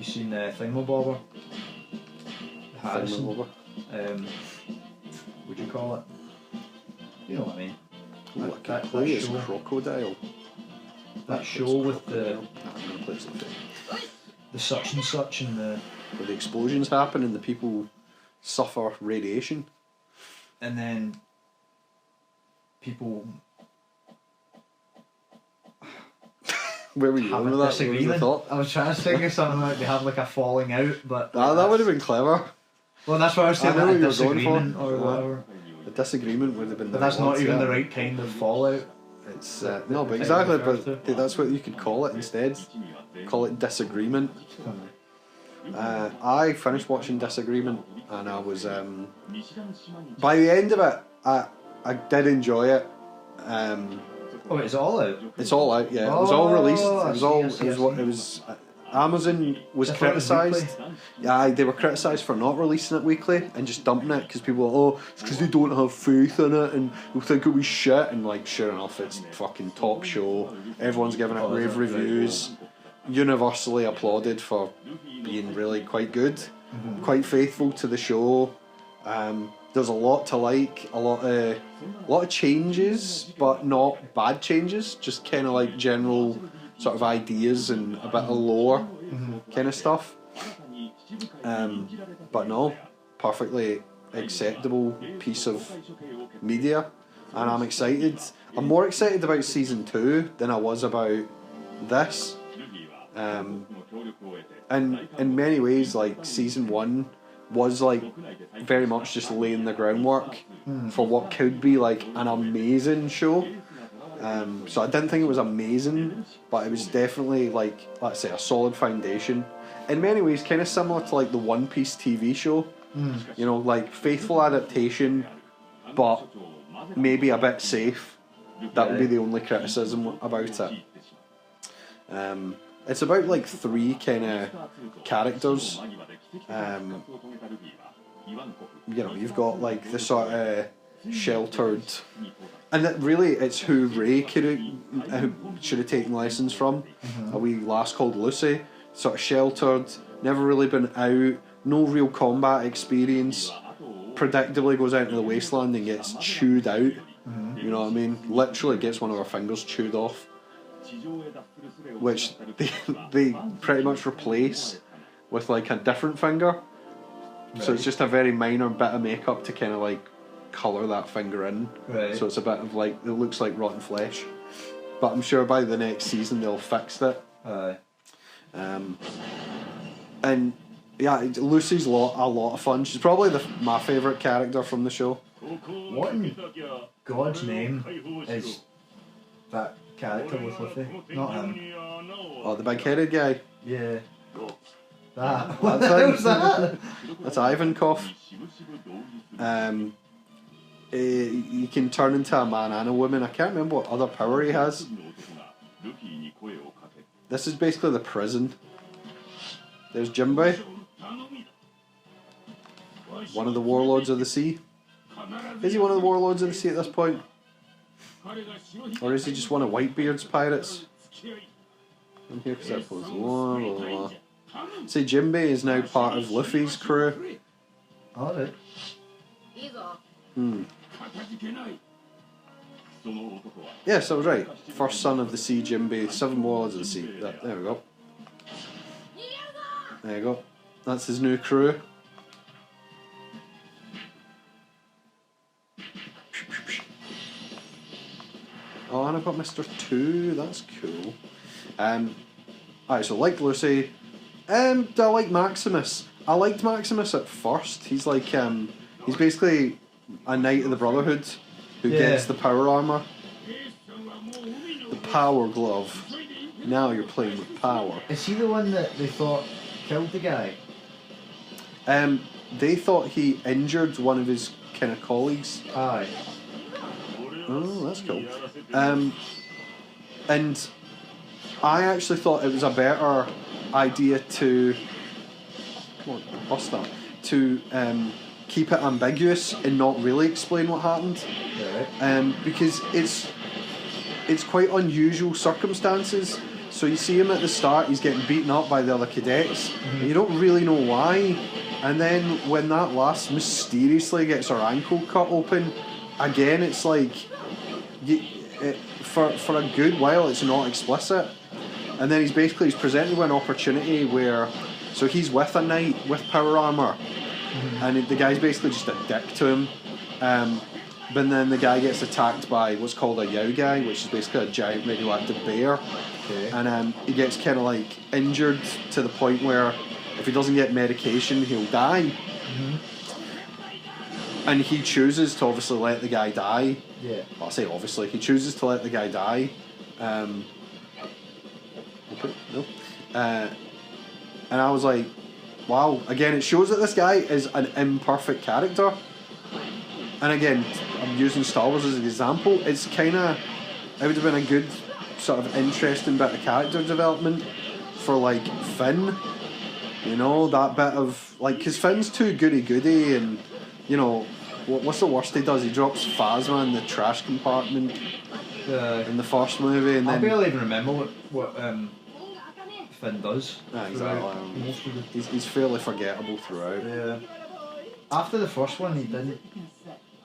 You seen Thingamabobber? Harrison. Would you call it? You know what I mean? Ooh, I can play as Crocodile. That show with the such and such and the... Where the explosions happen and the people suffer radiation. And then people... Where were you going with that? Disagreement. I was trying to think of something like they have like a falling out, but... that would have been clever. Well, that's what I was saying, like a disagreement or whatever. A disagreement would have been... But that's not even the right kind of fallout. It's no, but exactly, but that's what you could call it instead. Call it disagreement. I finished watching Disagreement, and I was by the end of it, I did enjoy it. Oh, it's all out. It's all out, yeah. It was all released. It was Amazon was criticised. Yeah, they were criticised for not releasing it weekly and just dumping it because people were, it's because they don't have faith in it and we think it was shit. And like, sure enough, it's fucking top show. Everyone's giving it rave reviews. Universally applauded for being really quite good, quite faithful to the show. There's a lot to like, a lot of changes, but not bad changes. Just kind of like general sort of ideas and a bit of lore kind of stuff. But no, perfectly acceptable piece of media, and I'm excited. I'm more excited about season 2 than I was about this. And in many ways, like season 1 was like very much just laying the groundwork for what could be like an amazing show. So I didn't think it was amazing, but it was definitely like, let's say, a solid foundation. In many ways, kind of similar to like the One Piece TV show. You know, like faithful adaptation, but maybe a bit safe. That would be the only criticism about it. It's about like 3 kind of characters. You know, you've got like the sort of sheltered, and really it's who Ray should have taken lessons from. A wee lass called Lucy, sort of sheltered, never really been out, no real combat experience, predictably goes out into the wasteland and gets chewed out. You know what I mean? Literally gets one of her fingers chewed off, which they pretty much replace with like a different finger. So it's just a very minor bit of makeup to kind of like colour that finger in. So it's a bit of like, it looks like rotten flesh. But I'm sure by the next season they'll fix it. And yeah, Lucy's a lot of fun. She's probably my favourite character from the show. What in God's name is that character with Luffy? Not him. Oh, the big-headed guy. Yeah. That. What the hell was that? That's Ivankov. He can turn into a man and a woman. I can't remember what other power he has. This is basically the prison. There's Jinbei, one of the warlords of the sea. Is he one of the warlords of the sea at this point? Or is he just one of Whitebeard's pirates? I'm here because I pose blah blah blah. See, Jinbei is now part of Luffy's crew. Alright. Yes, I was right. First son of the sea, Jinbei, 7 warlords of the sea. There we go. There you go. That's his new crew. Oh, and I've got Mr. 2. That's cool. Alright, so like Lucy. Do I like Maximus? I liked Maximus at first. He's like, he's basically a knight of the Brotherhood who gets the power armor. The power glove. Now you're playing with power. Is he the one that they thought killed the guy? They thought he injured one of his kind of colleagues. Aye. Oh, that's cool. And I actually thought it was a better idea to keep it ambiguous and not really explain what happened. Because it's quite unusual circumstances. So you see him at the start, he's getting beaten up by the other cadets, and you don't really know why. And then when that lass mysteriously gets her ankle cut open, again it's like, for a good while it's not explicit. And then he's presented with an opportunity where, so he's with a knight with power armour, and the guy's basically just a dick to him. But then the guy gets attacked by what's called a Yao guy, which is basically a giant radioactive bear. Okay. And he gets kind of like injured to the point where if he doesn't get medication, he'll die. And he chooses to obviously let the guy die. Yeah. Well, I say obviously, he chooses to let the guy die. And I was like, wow. Again, it shows that this guy is an imperfect character. And again, I'm using Star Wars as an example. It's kind of, it would have been a good sort of interesting bit of character development for like Finn. You know, that bit of like, because Finn's too goody-goody, and you know, what's the worst he does? He drops Phasma in the trash compartment in the first movie, and I then barely even remember what Finn does. Exactly. He's fairly forgettable throughout. Yeah. After the first one, he didn't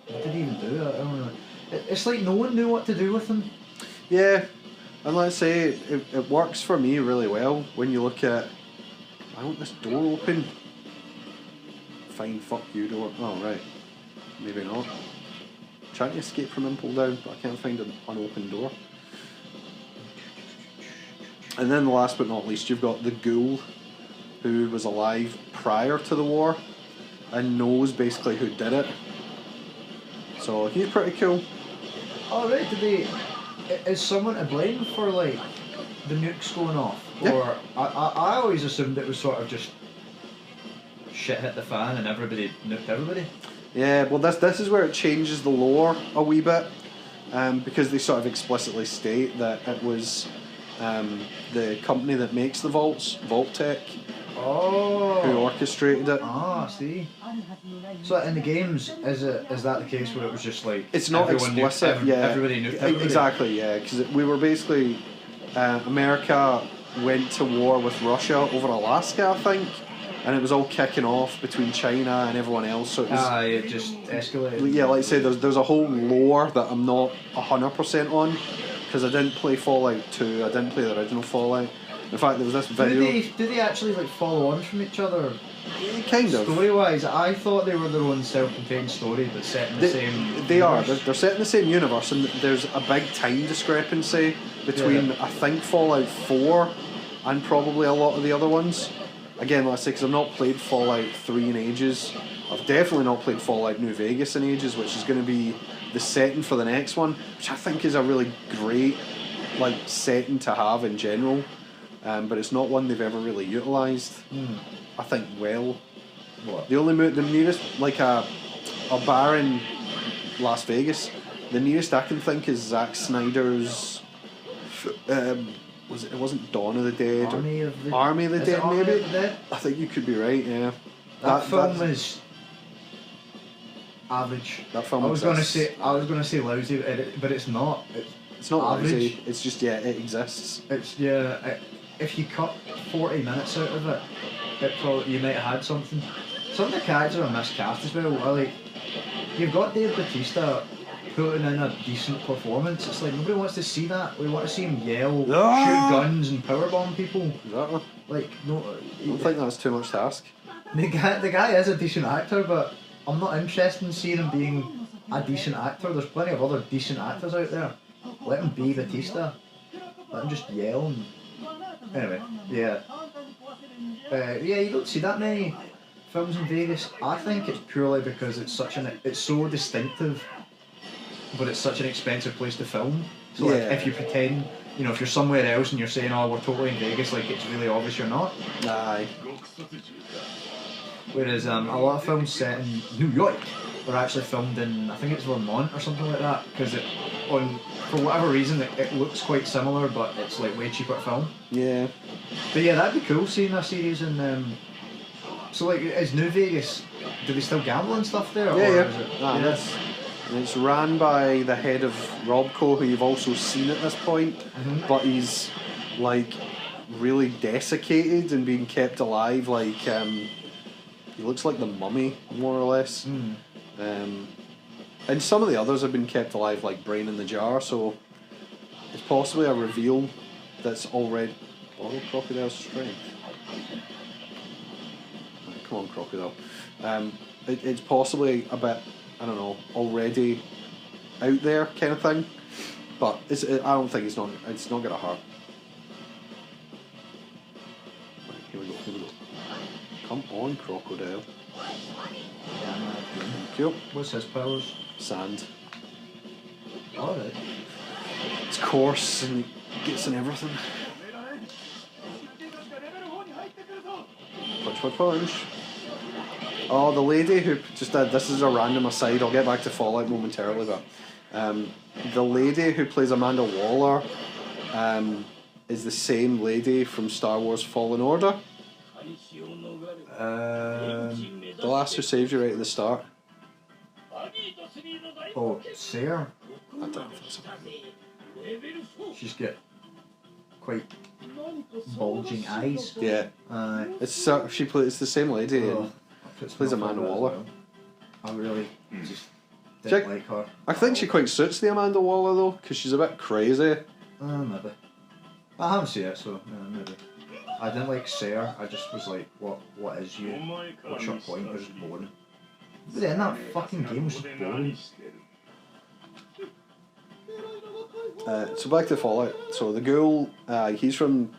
even do it. I don't know. It's like no one knew what to do with him. Yeah, and let's say it works for me really well when you look at. I want this door open. Fine, fuck you, door. Oh right, maybe not. I'm trying to escape from him, pull down, but I can't find an unopened door. And then last but not least, you've got the ghoul, who was alive prior to the war, and knows basically who did it. So he's pretty cool. Oh right, is someone to blame for like the nukes going off? Yeah. Or I always assumed it was sort of just shit hit the fan and everybody nuked everybody. Yeah, well this is where it changes the lore a wee bit, because they sort of explicitly state that it was the company that makes the vaults, Vault-Tec, who orchestrated it. Ah, see. So in the games, is that the case where it was just like it's not explicit? Yeah, everybody knew everybody? Exactly. Yeah, because we were basically America went to war with Russia over Alaska, I think, and it was all kicking off between China and everyone else. So it just escalated. Yeah, like I say, there's a whole lore that I'm not 100% on, because I didn't play Fallout 2. I didn't play the original Fallout. In fact, there was this video. Do they actually like follow on from each other? Kind of. Story-wise, I thought they were their own self-contained story, but set in the same. They universe. Are. They're set in the same universe, and there's a big time discrepancy between I think Fallout 4 and probably a lot of the other ones. Again, let's say, because I've not played Fallout 3 in ages. I've definitely not played Fallout New Vegas in ages, which is going to be the setting for the next one, which I think is a really great like setting to have in general. But it's not one they've ever really utilised. I think well. What? The nearest, like a bar in Las Vegas, the nearest I can think is Zack Snyder's. It wasn't Dawn of the Dead Army of the Dead maybe. I think you could be right. Yeah. That film is average. That film. I was gonna say lousy, but it's not. It's not average. Lousy. It's just it exists. It's if you cut 40 minutes out of it, you might have had something. Some of the characters are miscast as well. Like, you've got Dave Bautista putting in a decent performance. It's like nobody wants to see that. We want to see him yell, shoot guns, and powerbomb people. Exactly. Like no. I don't think that's too much to ask. The guy is a decent actor, but I'm not interested in seeing him being a decent actor. There's plenty of other decent actors out there. Let him be Bautista. Let him just yell and. Anyway, yeah. You don't see that many films in Vegas. I think it's purely because it's so distinctive, but it's such an expensive place to film. So like, if you pretend, if you're somewhere else and you're saying, "Oh, we're totally in Vegas," like it's really obvious you're not. Aye. Whereas a lot of films set in New York were actually filmed in, I think it's Vermont or something like that, because for whatever reason it looks quite similar, but it's like way cheaper to film. Yeah. But yeah, that'd be cool seeing a series in. So like, is New Vegas? Do they still gamble and stuff there? Yeah. It's ran by the head of Robco, who you've also seen at this point, but he's like really desiccated and being kept alive. Like he looks like the Mummy, more or less. And some of the others have been kept alive, like Brain in the Jar. So it's possibly a reveal that's already borrow Crocodile's strength. Come on, Crocodile. It's possibly a bit, I don't know, already out there kind of thing, but I don't think it's not gonna hurt. Right, here we go. Come on, Crocodile. Thank you. What's his powers? Sand. Alright. It's coarse and gets in everything. Punch. Oh, the lady who just did, this is a random aside, I'll get back to Fallout momentarily, but the lady who plays Amanda Waller is the same lady from Star Wars Fallen Order. The last who saved you right at the start. Oh, Sarah. I don't know if that's She's got quite bulging eyes. Yeah. It's the same lady. Oh, Plays Amanda Waller. I really just didn't like her. I think she quite suits the Amanda Waller though, because she's a bit crazy. Maybe. I haven't seen it, so maybe. I didn't like Sarah. I just was like, what is you? What's your point? It was just boring. But then that fucking game was just boring. So back to Fallout. So the ghoul, he's from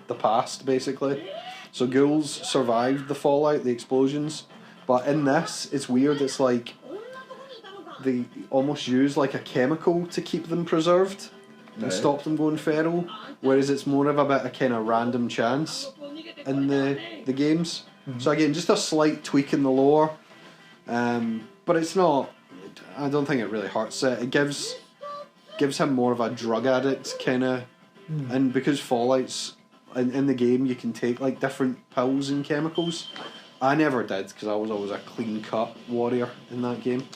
the past basically. So ghouls survived the fallout, the explosions, but in this, it's weird. It's like they almost use like a chemical to keep them preserved and stop them going feral, whereas it's more of a bit of kind of random chance in the games. So again, just a slight tweak in the lore, but it's not. I don't think it really hurts it. It gives him more of a drug addict kind of, and because Fallout's in the game, you can take like different pills and chemicals. I never did because I was always a clean cut warrior in that game.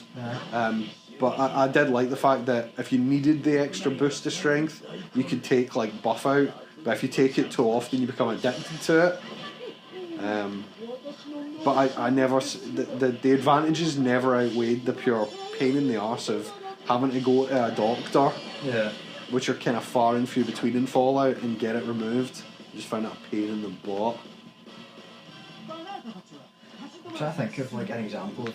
But I did like the fact that if you needed the extra boost of strength, you could take like buff out. But if you take it too often, you become addicted to it. But I never the advantages never outweighed the pure pain in the arse of having to go to a doctor. Yeah. Which are kind of far and few between in Fallout, and get it removed. I just found it a pain in the butt. I'm trying to think of like an example of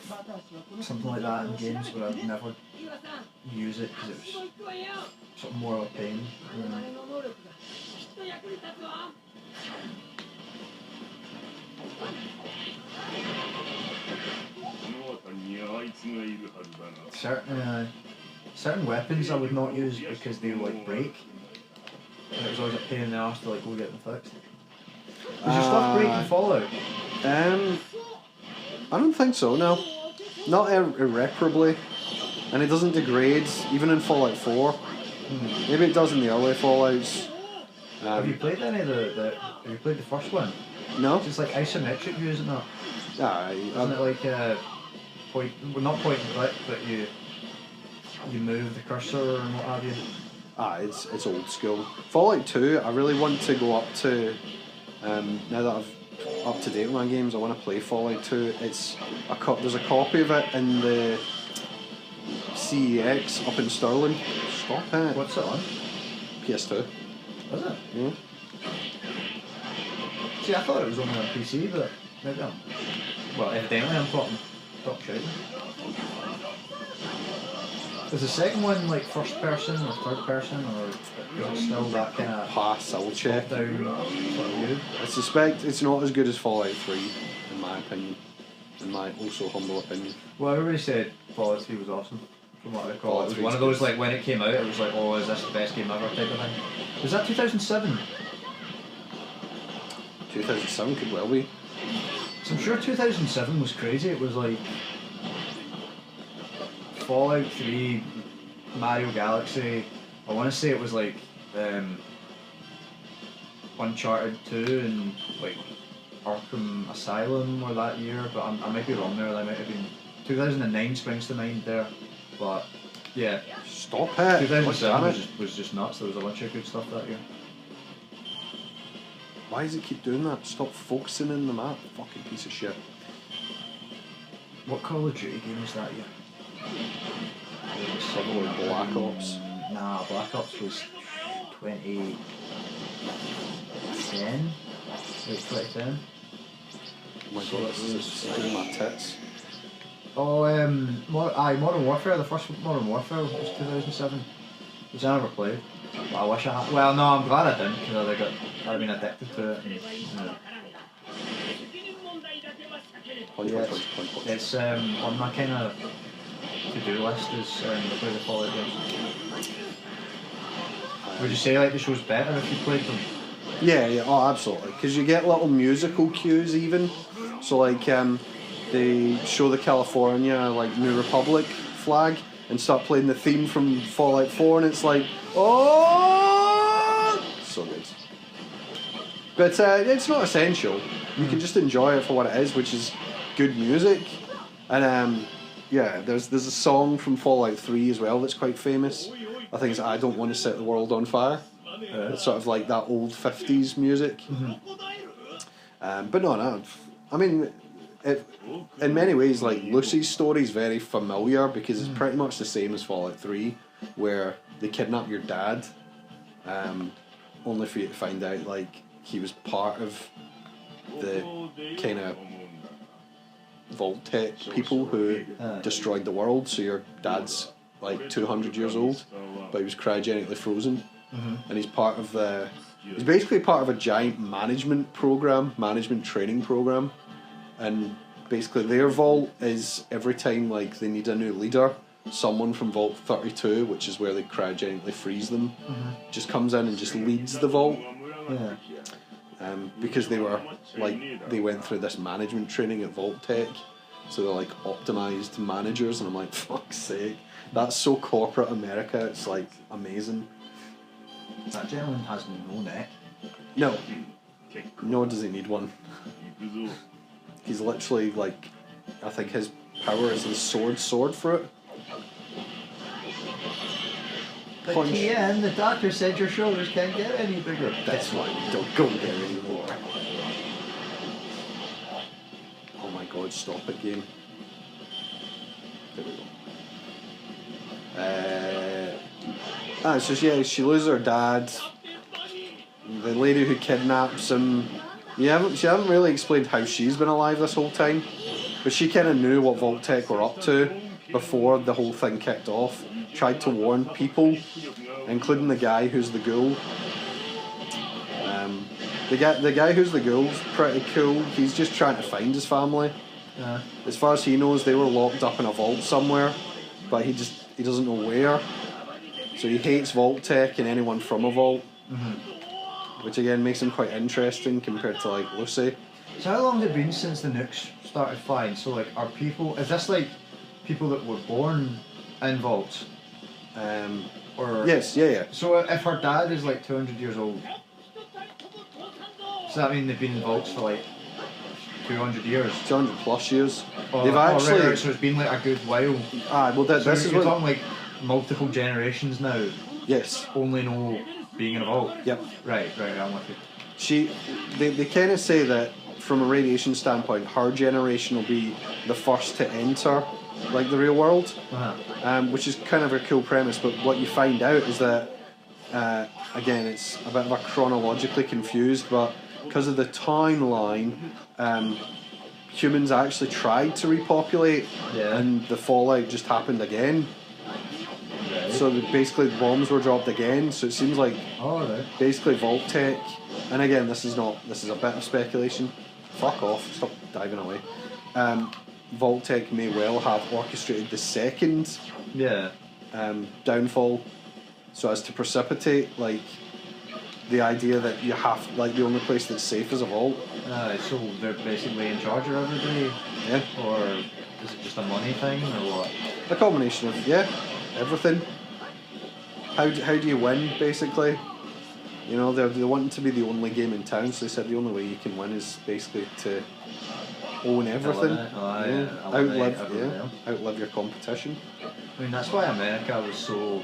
something like that in games where I'd never use it because it was sort of more of a pain. Certain weapons I would not use because they would like break. And it was always a pain in the arse to like go get them fixed. Does your stuff break in Fallout? I don't think so, no. Not irreparably. And it doesn't degrade, even in Fallout 4. Maybe it does in the early Fallouts. Have you played any of have you played the first one? No. It's like isometric views and that. Isn't it like not point and click, but you move the cursor and what have you? It's old school. Fallout 2, I really want to go up to, now that I've up to date with my games, I want to play Fallout 2. There's a copy of it in the CEX up in Stirling. Stop it. What's it on? PS2. Is it? Yeah. See, I thought it was only on PC, but maybe evidently I'm talking shit. Is the second one like first person or third person, or is it still that kind of pass? I will check. Down sort of view? I suspect it's not as good as Fallout 3, in my opinion. In my also humble opinion. Well, everybody said Fallout 3 was awesome. From what I recall, it was one of those like when it came out, it was like, oh, is this the best game ever type of thing. Was that 2007? 2007 could well be. So I'm sure 2007 was crazy. It was like Fallout 3, Mario Galaxy. I want to say it was like Uncharted 2 and like Arkham Asylum or that year, but I might be wrong there. That might have been 2009 springs to mind there, but yeah. Stop it! 2007 was just nuts. There was a bunch of good stuff that year. Why does it keep doing that? Stop focusing in the map, fucking piece of shit. What Call of Duty game was that year? Probably Black Ops. Nah, Black Ops was 2010. Wait, 2010? Oh my god, this is doing my tits. Oh, Modern Warfare, the first Modern Warfare was 2007. Which I never played. But I wish I had. Well, no, I'm glad I didn't, because I'd have been addicted to it. And, it's on my kind of to-do list is play the Fallout games. Would you say like the show's better if you played them? Yeah, oh, absolutely. Because you get little musical cues even. So like they show the California like New Republic flag and start playing the theme from Fallout 4, and it's like, oh, so good. But it's not essential. You can just enjoy it for what it is, which is good music. And yeah, there's a song from Fallout 3 as well that's quite famous. I think it's I Don't Want to Set the World on Fire. It's sort of like that old 50s music. But no, I mean, in many ways, like Lucy's story is very familiar because it's pretty much the same as Fallout 3, where they kidnap your dad, only for you to find out like he was part of the kind of Vault-Tec people who destroyed the world. So your dad's like 200 years old, but he was cryogenically frozen, and he's part of he's basically part of a giant management training program, and basically their vault is every time like they need a new leader, someone from Vault 32, which is where they cryogenically freeze them, just comes in and just leads the vault. Because they went through this management training at Vault-Tec, so they're like optimized managers, and I'm like, fuck's sake, that's so corporate America. It's like amazing. That gentleman has no neck. No, nor does he need one. He's literally like, I think his power is his sword for it. But TN, the doctor said your shoulders can't get any bigger. That's why you don't go there anymore. Oh my god, stop it, game. There we go. So yeah, she loses her dad. The lady who kidnaps him. She haven't really explained how she's been alive this whole time, but she kind of knew what Vault-Tec were up to before the whole thing kicked off. Tried to warn people, including the guy who's the ghoul. The guy who's the ghoul's pretty cool. He's just trying to find his family. As far as he knows, they were locked up in a vault somewhere, but he doesn't know where. So he hates Vault-Tec and anyone from a vault, which again makes him quite interesting compared to like Lucy. So how long has it been since the nukes started flying? So like, is this like people that were born in vaults? Or yes, yeah. So if her dad is like 200 years old, does that mean they've been in vaults for like 200 years? 200 plus years. They've actually. Right, so it's been like a good while. Well, this is you're talking like multiple generations now. Yes. Only know being in a vault. Yep. Right, I'm with you. They kind of say that from a radiation standpoint, her generation will be the first to enter like the real world, which is kind of a cool premise. But what you find out is that again, it's a bit of a chronologically confused, but because of the timeline, humans actually tried to repopulate, and the fallout just happened again. So basically the bombs were dropped again, so it seems like basically Vault-Tec, and again this is a bit of speculation, fuck off, stop diving away. Vault-Tec may well have orchestrated the second downfall so as to precipitate like the idea that you have like the only place that's safe is a vault. So they're basically in charge of everybody? Yeah. Or is it just a money thing or what? A combination of everything. How do you win basically? You know, they want to be the only game in town, so they said the only way you can win is basically to own everything. Outlive your competition. I mean, that's why America was so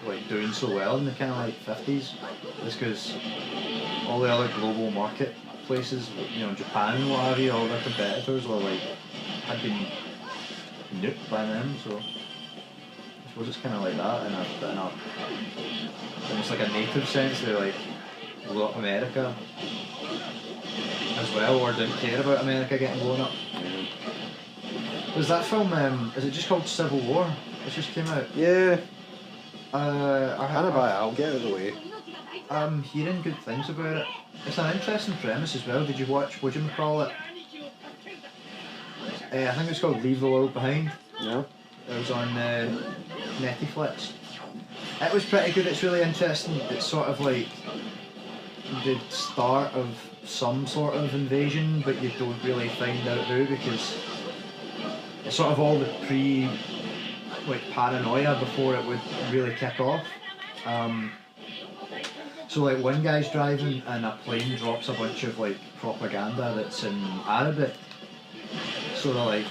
like doing so well in the kind of like 50s. It's because all the other global marketplaces, you know, Japan and what have you, all their competitors were like had been nuked by them. So I suppose it's kind of like that in a almost like a native sense. They like blew up America as well, or didn't care about America getting blown up. Was that film? Is it just called Civil War? It just came out. Yeah. I Kind of buy it. I'll get it out of the way. I'm hearing good things about it. It's an interesting premise as well. Did you watch? Would you call it? I think it's called Leave the World Behind. Yeah. It was on Netflix. It was pretty good. It's really interesting. It's sort of like the start of some sort of invasion, but you don't really find out who, because it's sort of all the paranoia before it would really kick off. So like one guy's driving and a plane drops a bunch of like propaganda that's in Arabic. So they're like,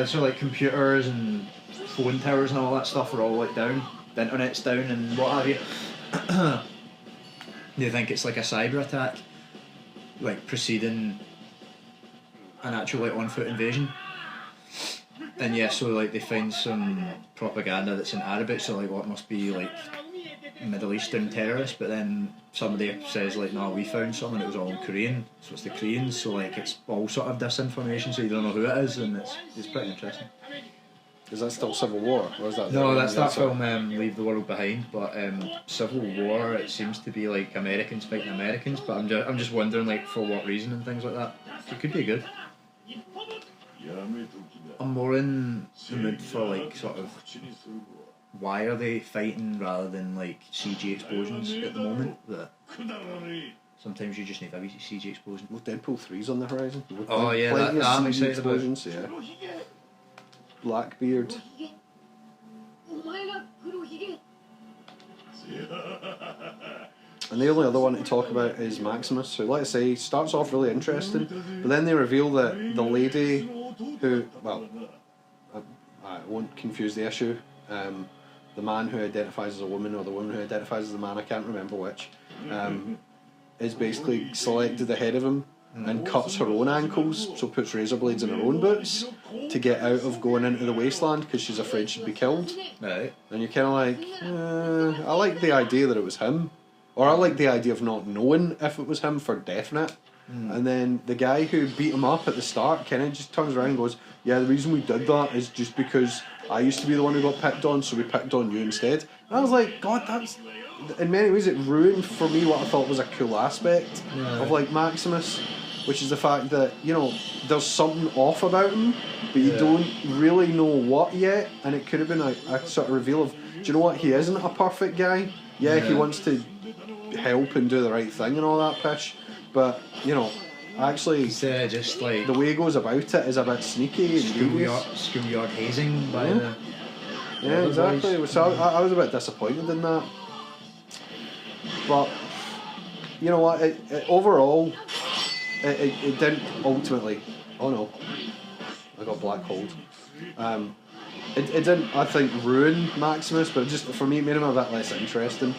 so like computers and phone towers and all that stuff are all like down. The internet's down and what have you. They think it's like a cyber attack, like preceding an actual like on-foot invasion. And yeah, so like they find some propaganda that's in Arabic, so like what must be like Middle Eastern terrorists, but then somebody says like, no, we found something, it was all in Korean, so it's the Koreans, so like it's all sort of disinformation, so you don't know who it is, and it's pretty interesting. Is that still Civil War, or is that? No, that's that film, Leave the World Behind. But Civil War, it seems to be like Americans fighting Americans, but I'm just wondering like for what reason and things like that. It could be good. I'm more in the mood for like sort of why are they fighting rather than like CG explosions at the moment. That sometimes you just need a wee CG explosion. Well, Deadpool 3's on the horizon. Oh yeah, that I'm excited about. Yeah. Blackbeard. And the only other one to talk about is Maximus, who, like I say, starts off really interesting, but then they reveal that the lady who, well, I won't confuse the issue, the man who identifies as a woman or the woman who identifies as a man, I can't remember which, is basically selected ahead of him and cuts her own ankles, so puts razor blades in her own boots to get out of going into the wasteland because she's afraid she'd be killed. Right. And you're kind of like, I like the idea that it was him, or I like the idea of not knowing if it was him for definite. And then the guy who beat him up at the start kind of just turns around and goes, yeah, the reason we did that is just because I used to be the one who got picked on, so we picked on you instead. And I was like, God, that's... In many ways it ruined for me what I thought was a cool aspect of like Maximus, which is the fact that, you know, there's something off about him, but you don't really know what yet, and it could have been a sort of reveal of, do you know what, he isn't a perfect guy. Yeah, he wants to help and do the right thing and all that pish, but, you know, actually, just like the way he goes about it is a bit sneaky and schoolyard hazing by the... Yeah, exactly. Boys. So I was a bit disappointed in that. But, you know what, overall, it didn't ultimately... Oh no, I got black cold. It didn't, I think, ruin Maximus, but just for me it made him a bit less interesting.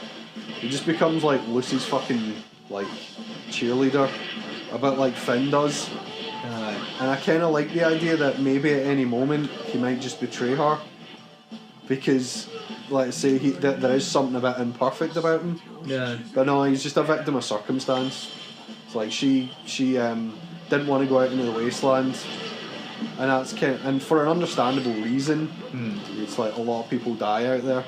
He just becomes like Lucy's fucking like cheerleader, a bit like Finn does. And I kind of like the idea that maybe at any moment he might just betray her, because, let's say, there is something a bit imperfect about him. Yeah. But no, he's just a victim of circumstance. It's like she didn't want to go out into the wasteland, and that's and for an understandable reason. It's like a lot of people die out there.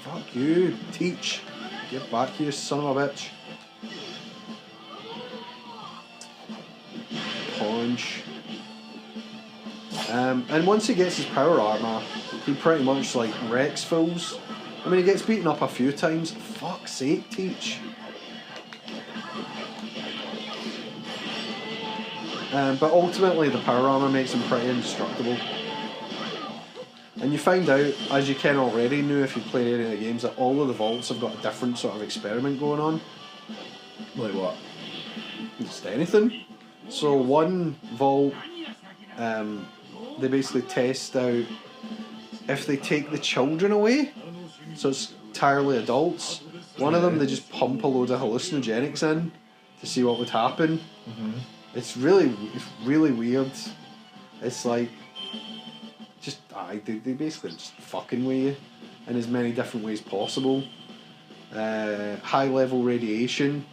Fuck you, Teach. Get back here, son of a bitch. Punch. And once he gets his power armor, he pretty much like wrecks fools. I mean, he gets beaten up a few times. Fuck's sake, Teach. But ultimately, the power armor makes him pretty indestructible. And you find out, as you can already knew if you played any of the games, that all of the vaults have got a different sort of experiment going on. Like what? Just anything. So one vault, they basically test out if they take the children away, so it's entirely adults, One of them, they just pump a load of hallucinogenics in to see what would happen. It's really weird. It's like, they basically just fucking with you in as many different ways possible. High level radiation.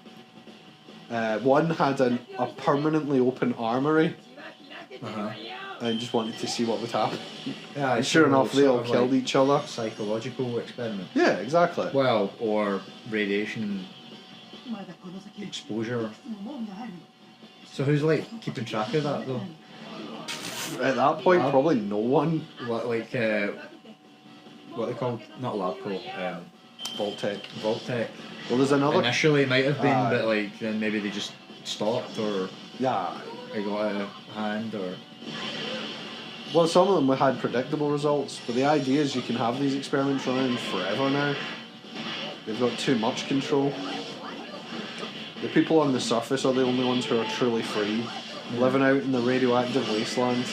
One had a permanently open armory. And just wanted to see what would happen. Yeah, and sure enough, they all killed each other. Psychological experiment. Yeah, exactly. Well, or radiation exposure. So who's like keeping track of that though? At that point, probably no one. What they called? Not Labco. Vault-Tec. Vault-Tec. Well, there's another. Initially, it might have been, but like then maybe they just stopped or Yeah. they got out of hand or. Well, some of them had predictable results, but the idea is you can have these experiments running forever now. They've got too much control. The people on the surface are the only ones who are truly free, living out in the radioactive wasteland.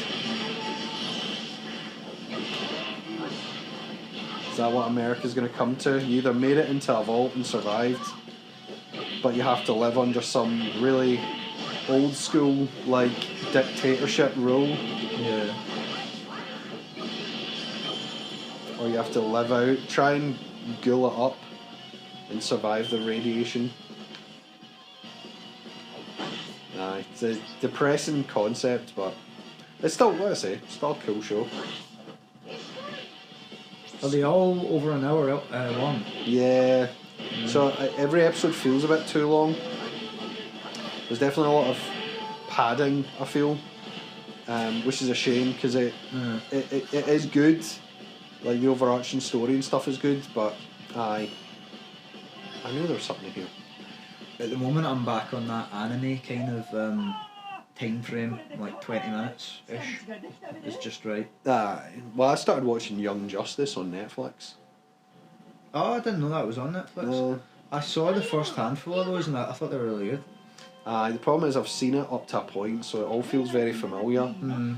Is that what America's going to come to? You either made it into a vault and survived, but you have to live under some really old school, like, dictatorship rule. Yeah. Or you have to live out, try and ghoul it up and survive the radiation. It's a depressing concept, but it's still, what I say, it's still a cool show. Are they all over an hour long? Yeah. So every episode feels a bit too long. There's definitely a lot of padding, I feel, which is a shame because it is good. Like the overarching story and stuff is good, but I knew there was something here. At the moment, I'm back on that anime kind of time frame, like 20 minutes ish. It's just right. Well, I started watching Young Justice on Netflix. Oh, I didn't know that was on Netflix. I saw the first handful of those and I thought they were really good. The problem is I've seen it up to a point, so it all feels very familiar.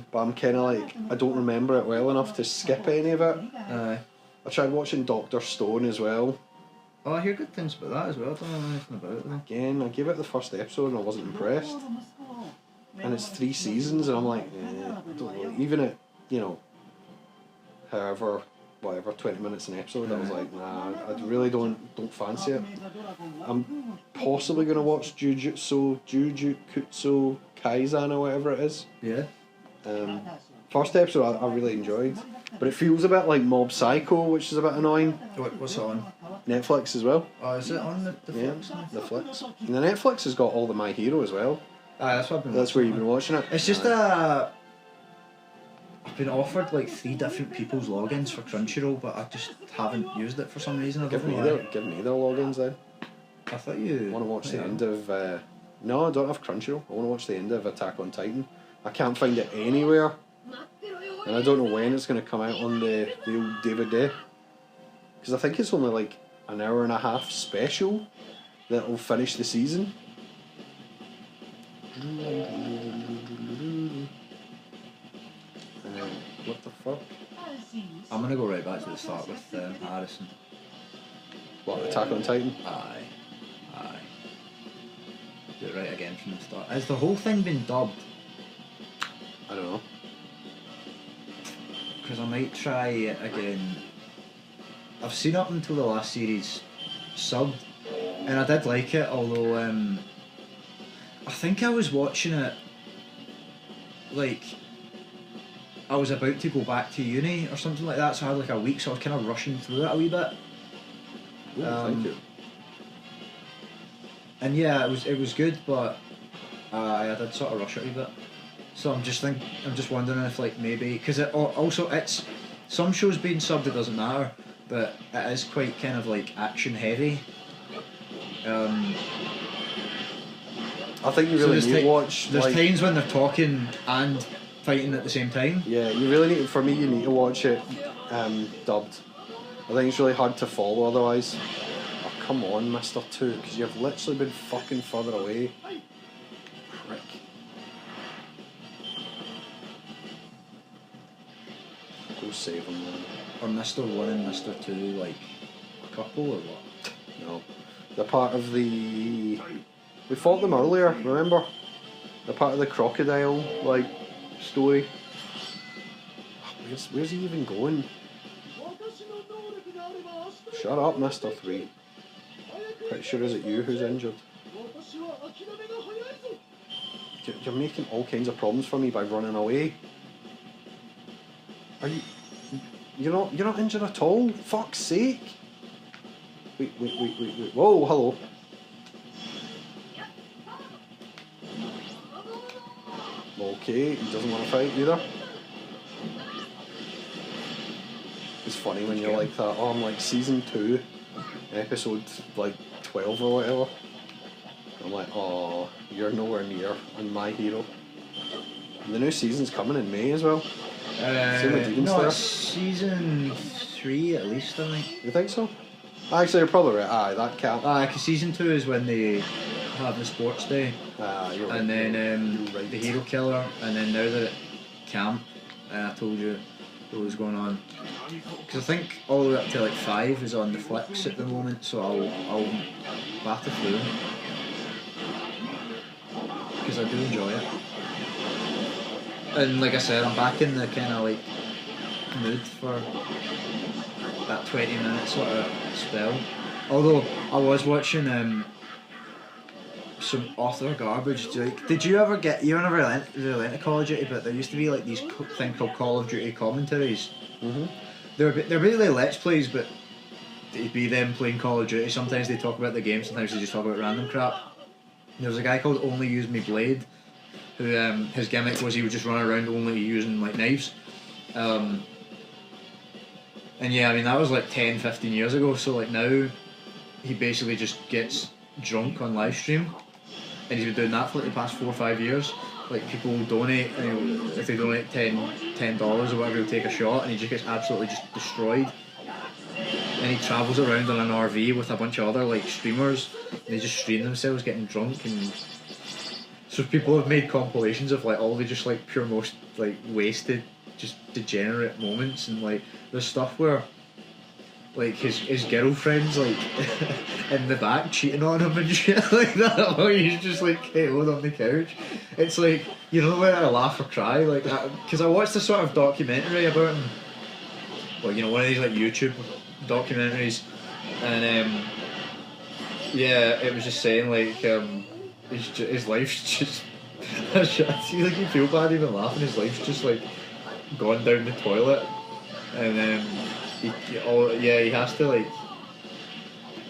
But I'm kind of like, I don't remember it well enough to skip any of it. I tried watching Dr. Stone as well. Oh, I hear good things about that as well. I don't know anything about it though. Again, I gave it the first episode and I wasn't impressed. And it's 3 seasons and I'm like, I don't know. Even at, however, whatever, 20 minutes an episode, I was like, nah, I really don't fancy it. I'm possibly going to watch Jujutsu Kaisen or whatever it is. Yeah. First episode I really enjoyed, but it feels a bit like Mob Psycho, which is a bit annoying. What's it on? Netflix as well. Oh, is it on the Flicks? The Flicks. And the Netflix has got all the My Hero as well. That's what I've been. That's where you've been watching it. It's just I've been offered like 3 different people's logins for Crunchyroll, but I just haven't used it for some reason. Give me their logins then. I thought you want to watch the end of. No, I don't have Crunchyroll. I want to watch the end of Attack on Titan. I can't find it anywhere, and I don't know when it's going to come out on the old DVD. Because I think it's only like an hour and a half special that will finish the season. What the fuck? I'm gonna go right back to the start with Harrison. What, Attack on Titan? Aye. Do it right again from the start. Has the whole thing been dubbed? I don't know. Because I might try it again. I've seen up until the last series subbed, and I did like it, although I think I was watching it like I was about to go back to uni or something like that, so I had like a week, so I was kind of rushing through it a wee bit. Thank you. And yeah, it was good, but I did sort of rush it a wee bit. So I'm just wondering if like maybe because it's some shows being subbed, it doesn't matter, but it is quite kind of like action heavy. I think you really need to watch. There's times when they're talking and fighting at the same time. Yeah, you really need. For me, you need to watch it dubbed. I think it's really hard to follow otherwise. Oh, come on, Mr. 2, because you've literally been fucking further away. Prick. Go save him, man. Or Mr. 1 and Mr. 2, like a couple or what? No. They're part of the. We fought them earlier. Remember? They're part of the crocodile like story. Where's he even going? Shut up, Mr. 3. Pretty sure is it you who's injured? You're making all kinds of problems for me by running away. Are you? You're not injured at all. Fuck's sake! Wait. Whoa, hello. Okay, he doesn't want to fight either. It's funny when you're like that. Oh, I'm like season 2, episode like 12 or whatever. I'm like, oh, you're nowhere near on my hero. And the new season's coming in May as well. Same with Demon no, Slayer. it's season 3 at least, I think. You think so? Actually, you're probably right. Aye, that can't. Because season 2 is when they have the sports day. You're right. And then You're right. the hero killer, and then now they're at camp. I told you what was going on. Because I think all the way up to like 5 is on the flicks at the moment, so I'll batter through them. Because I do enjoy it. And like I said, I'm back in the kind of like mood for that 20-minute sort of spell. Although I was watching some author garbage. Did you ever get? You never really into Call of Duty, but there used to be like these thing called Call of Duty commentaries. Mm-hmm. They're basically let's plays, but it'd be them playing Call of Duty. Sometimes they talk about the game, sometimes they just talk about random crap. There was a guy called Only Use Me Blade, who his gimmick was he would just run around only using like knives. And yeah, I mean that was like 10, 15 years ago, so like now he basically just gets drunk on live stream, and he's been doing that for like the past 4 or 5 years. Like people will donate, and if they donate $10 or whatever, he'll take a shot, and he just gets absolutely just destroyed. And he travels around on an RV with a bunch of other like streamers, and they just stream themselves getting drunk. And so people have made compilations of like all the just like pure most like wasted, just degenerate moments. And like there's stuff where like his girlfriend's like in the back cheating on him and shit like that while he's just like KO'd on the couch. It's like, you know, where I laugh or cry, like, because I watched a sort of documentary about him, well, you know, one of these like YouTube documentaries, and yeah, it was just saying like his life's just I see like you feel bad even laughing. His life's just like gone down the toilet, and he has to like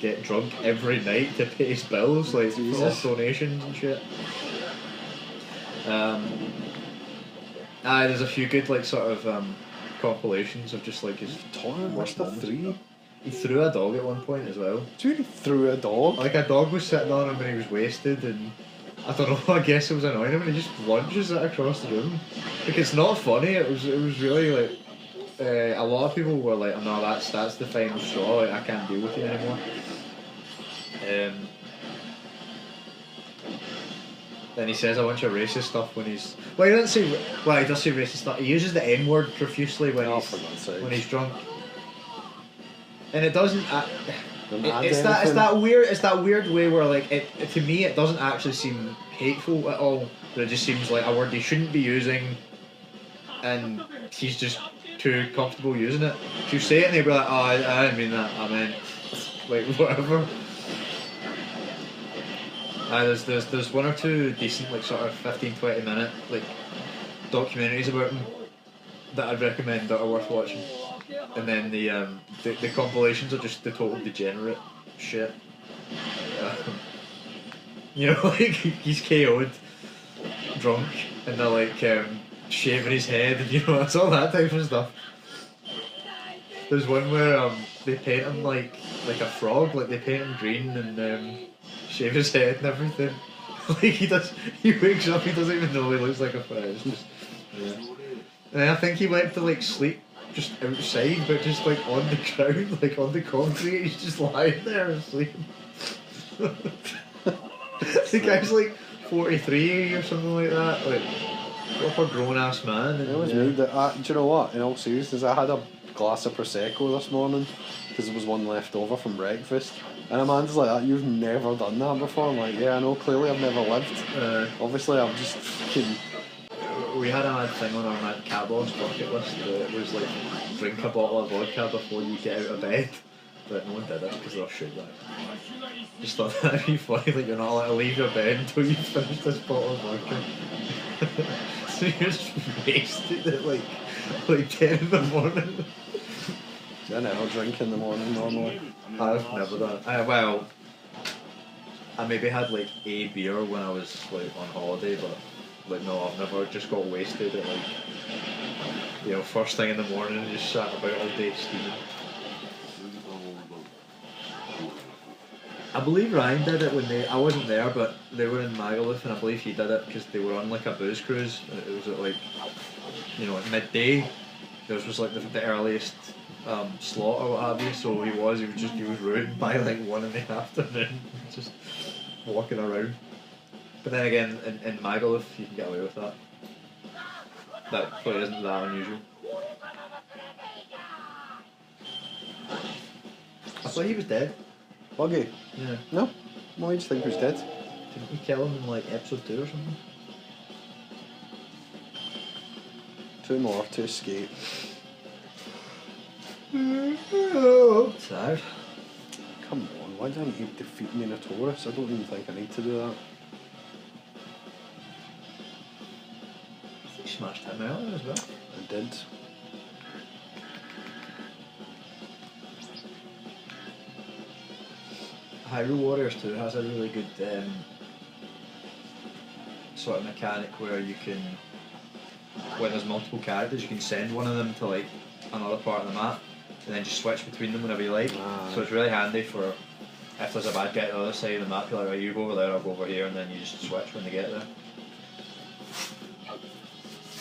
get drunk every night to pay his bills, like off donations and shit. There's a few good like sort of compilations of just like his worst Mr. moments. 3? He threw a dog at one point as well. Dude, he threw a dog? Like a dog was sitting on him when he was wasted, and I don't know, I guess it was annoying him, and he just lunges it across the room. Like, it's not funny, it was really like a lot of people were like, oh no, that's the final straw, like, I can't deal with it anymore. Then he says a bunch of racist stuff when he's... Well, he doesn't say... Well, he does say racist stuff. He uses the N-word profusely when he's drunk. And it doesn't... it's that weird way where, like, to me, it doesn't actually seem hateful at all. But it just seems like a word he shouldn't be using, and he's just too comfortable using it. If you say it and he'll be like, oh, I didn't mean that, I meant... Like, whatever. There's one or two decent like sort of 15-20 minute like documentaries about him that I'd recommend that are worth watching, and then the compilations are just the total degenerate shit. You know, like he's KO'd drunk and they're like shaving his head, and you know, it's all that type of stuff. There's one where they paint him like a frog, like they paint him green and shave his head and everything. Like he wakes up, he doesn't even know he looks like a fish. It's just, yeah. And I think he went to like sleep just outside, but just like on the ground, like on the concrete, he's just lying there and sleeping. The guy's like 43 or something like that, like proper grown ass man. It was me that, do you know what, in all seriousness, I had a glass of Prosecco this morning because there was one left over from breakfast. And Amanda's like, that, you've never done that before? I'm like, yeah, I know, clearly I've never lived. Obviously I've just fucking... We had a mad thing on our mad cat boss bucket list that it was like, drink a bottle of vodka before you get out of bed. But no one did it because they're shit, like. Just thought that'd be funny, like you're not allowed to leave your bed until you finish this bottle of vodka. So you're just wasted at like 10 in the morning. I never drink in the morning normally. I've never done it. Well, I maybe had like a beer when I was like on holiday, but like no, I've never just got wasted at like, you know, first thing in the morning and just sat about all day steaming. I believe Ryan did it when I wasn't there, but they were in Magaluf, and I believe he did it because they were on like a booze cruise. It was at like, you know, at midday. Theirs was like the earliest slot or what have you. So he was ruined by like 1 in the afternoon, just walking around. But then again, in Magaluf, you can get away with that. That probably isn't that unusual. I thought he was dead. Buggy? Yeah. No? Why do you think he was dead? Didn't you kill him in like episode 2 or something? 2 more to escape. Sad. Come on, why don't you defeat me in a Taurus? I don't even think I need to do that. I think you smashed him earlier as well. I did. Hyrule Warriors 2 has a really good sort of mechanic where you can, when there's multiple characters, you can send one of them to like another part of the map and then just switch between them whenever you like. So it's really handy for if there's a bad guy at the other side of the map, you're like, right, you go over there, I'll go over here, and then you just switch when they get there.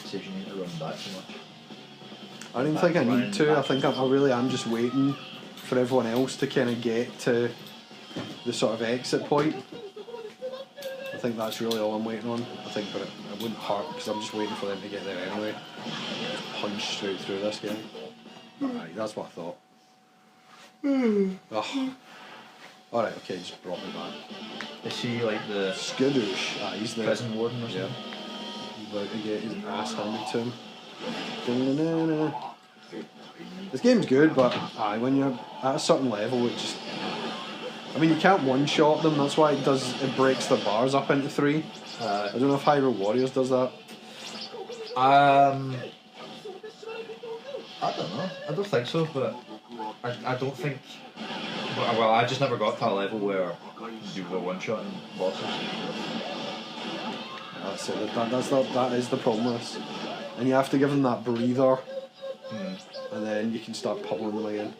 Saves you need to run back too much. I don't think I need to. I think I really am just waiting for everyone else to kind of get to the sort of exit point. I think that's really all I'm waiting on. I think, but it wouldn't hurt because I'm just waiting for them to get there anyway. Just punch straight through this guy. Right, that's what I thought. Oh. Alright, okay, just brought me back. Is he like the Skadoosh? Ah, he's the prison warden or something? Yeah. He's about to get his ass handed to him. Da-na-na-na. This game's good, but when you're at a certain level, it just... I mean, you can't one-shot them, that's why it breaks the bars up into 3. I don't know if Hyrule Warriors does that. I don't know. I don't think so, but I don't think... Well, I just never got to a level where you were one-shotting bosses. That's it. That is the problem with this. And you have to give them that breather, and then you can start pummeling them again.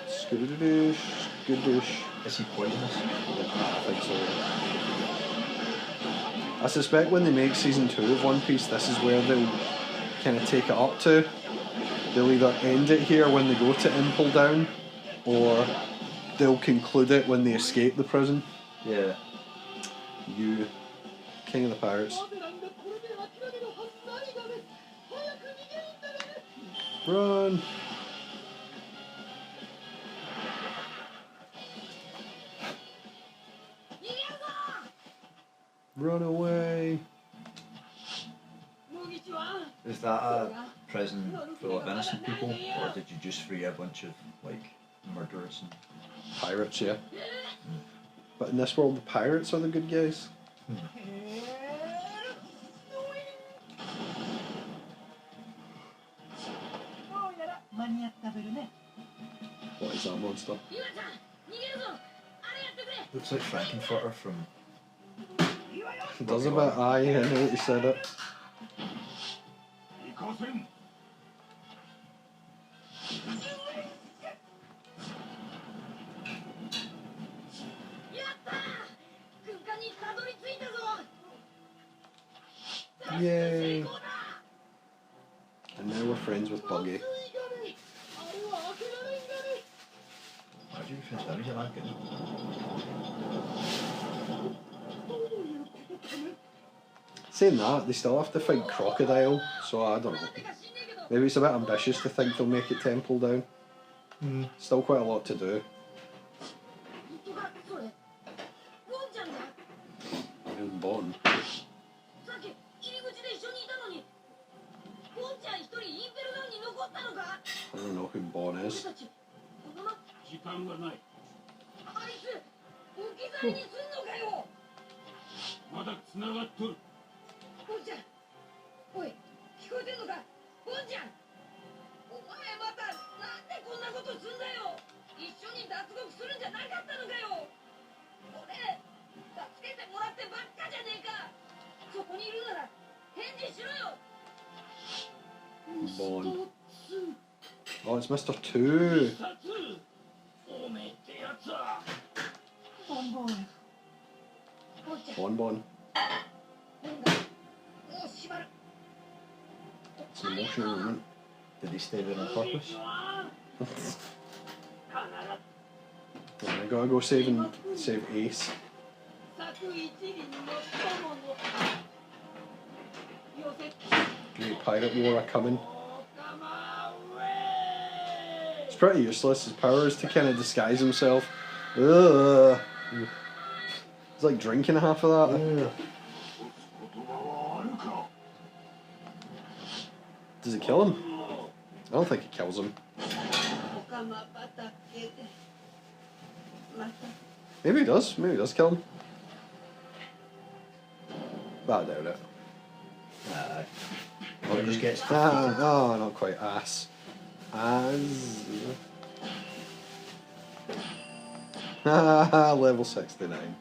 Skadoosh, skadoosh. Is he poisonous? I think so. I suspect when they make season 2 of One Piece, this is where they'll kind of take it up to. They'll either end it here when they go to Impel Down, or they'll conclude it when they escape the prison. Yeah. You, King of the Pirates. Run! Run away! Is that a prison full of innocent people, or did you just free a bunch of like murderers and Pirates, yeah. But in this world, the pirates are the good guys. What is that monster? Looks like Frankenfurter from... Does a bit, I know what you said it. Yay! And now we're friends with Buggy. Why did you finish that? Is it that good? Saying that, they still have to fight Crocodile, so I don't know. Maybe it's a bit ambitious to think they'll make it Temple Down. Still quite a lot to do. Who's Bon? I don't know who Bon is. Bon. Oh, it's Mr. Two. Bon. It's an emotional moment. Did he stay there on purpose? I gotta go save Ace. Great pirate war are coming. It's pretty useless. His power is to kind of disguise himself. Ugh. It's like drinking half of that. Does it kill him? I don't think it kills him. Maybe it does. Maybe it does kill him. But I doubt it. Or it just gets Oh, not quite. Ass. Level 69.